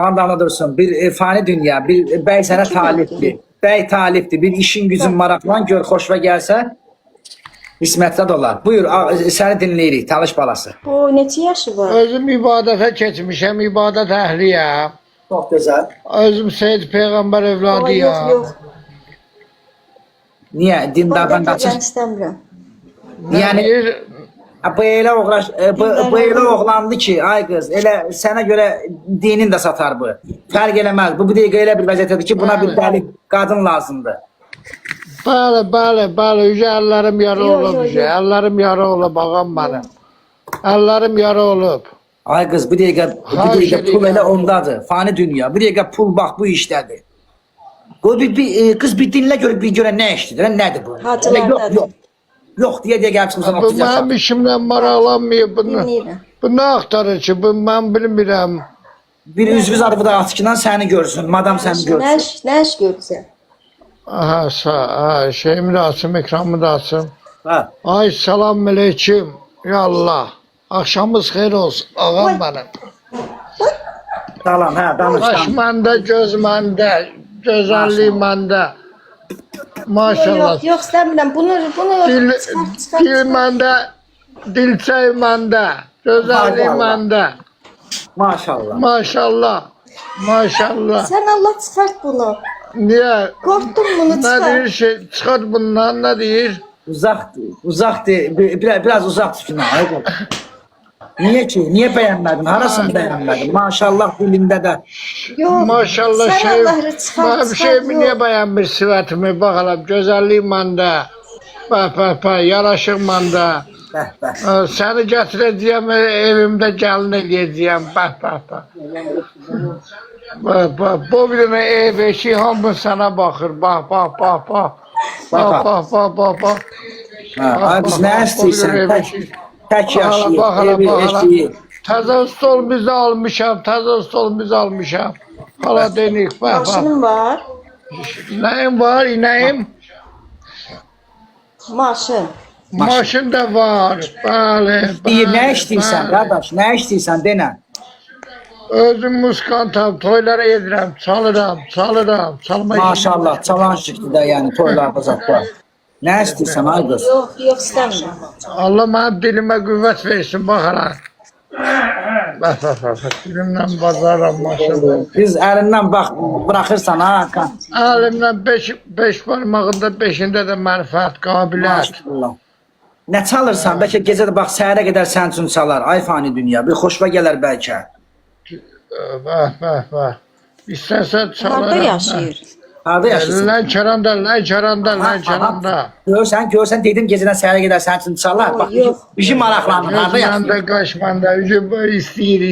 Anlamda dursun. Bir fani dünya, bir bəy sənə talipdir. Bəy talipdir. Bir işin gücün maraqlan gör, xoşva gəlsə qismətdə dolar. Buyur, səni dinləyirik, talış balası. Bu neçə yaşı var? Özüm ibadətə keçmişəm, ibadət əhliyəm. Çox gözəl. Özüm Seyyid Peyğəmbər Yox, evladıyam. yox. Niyə dindardan Ben qaçır? istəmirəm. Yəni bu elə oğlandı ki, ay qız, elə sənə görə dinin də satar bu. Fərq eləməz. Bu dəqiqə elə bir vəziyyətdir ki, buna bir dəli qadın lazımdır. Bəli, bəli, bəli. Yüce əllərim yara Yox, olub. yox, Yüce əllərim yara olub, ağam mənim. Əllərim yara olub. Ay qız, bu dəqiqə pul elə ondadır. Fani dünya. Bu dəqiqə pul bax bu işdədir. Qız bir dinlə görə nə işdir? Nədir bu? Hacılardadır. Yox deyə gəlib çıxırsan Bu oxuyacaqsan. mənim işimdən maraqlanmıyor bunu. Dinləyirəm. Bu nə axtarır ki? Bu mən bilmirəm. Bir üzvü zarfı da açıqdan səni görsün. Madam səni görsün. Nə iş görürsən? Aha, şeyimi de açım, ekranımı da açım. Hə. Ay salam aleyküm. Ya Allah. Akşamınız xeyir olsun. Ağam benim. Salam, hə, danış. Baş məndə, göz məndə, gözəllik məndə. Maşallah. Yox, istəmirəm. Bunu Dil məndə, dilçək məndə, gözəllik məndə. Maşallah. Maşallah. Maşallah. Sən Allah çıxart bunu. Niye? Qorxdum bunu Ne çıxart. deyir şey? Çıxart bundan ne deyir? Uzaqdır. Biraz uzaq tutun. Niyə ki? Niyə bəyənmədin? Harasını bəyənmədin? Maşallah dilində də. Yox. Maşallah sən şey. Allah'ı çıxart. Benim şeyimi niye beğenmiş sivetimi bakalım. Güzelliğim məndə. Bak, yaraşıq məndə. Bəh. Seni getireceğim evimde gelin edeceğim. Bak. Bu bir ev eşi hamı sana bakır. Bak. Ay biz nə istəyirsən? Tək yaşayır. Evi eşiyi. Təzə stol bizi almışam. Hala denik. Bak. Maşının var. Nəyim var, inəyim? Maşın. Maşın da var. Bəli. Deyir, nə istəyirsən, qardaş? Nə istəyirsən, denə. Özüm muskantam, toylara edirəm, çalıram. Maşallah, çalan çıxdı da, yəni toylarda zat var. Nə istəyirsən, ay qız? Yox, istəmirəm. Allah mənim dilimə qüvvət versin, baxaram. Bak, dilimdən bazaram, maşallah. Biz əlindən bax, buraxırsan, ha? Əlimdən beş parmağında beşində də mənfəət, qabiliyyət. Maşallah. Nə çalırsan? Bəlkə gecə də bax, səhərə qədər sənin üçün çalar. Ay fani dünya, bir xoşva gələr bəlkə. Bak. İstəsən çalaram. Harada yaşayır? Harada yaşasın? Lənkəranda. Görsən, dedim gecədən səhərə qədər sənin üçün çalar. Bax, Yox. işi maraqlanır, harada yaşasın? Gözməndə, qaşmanda, istəyir.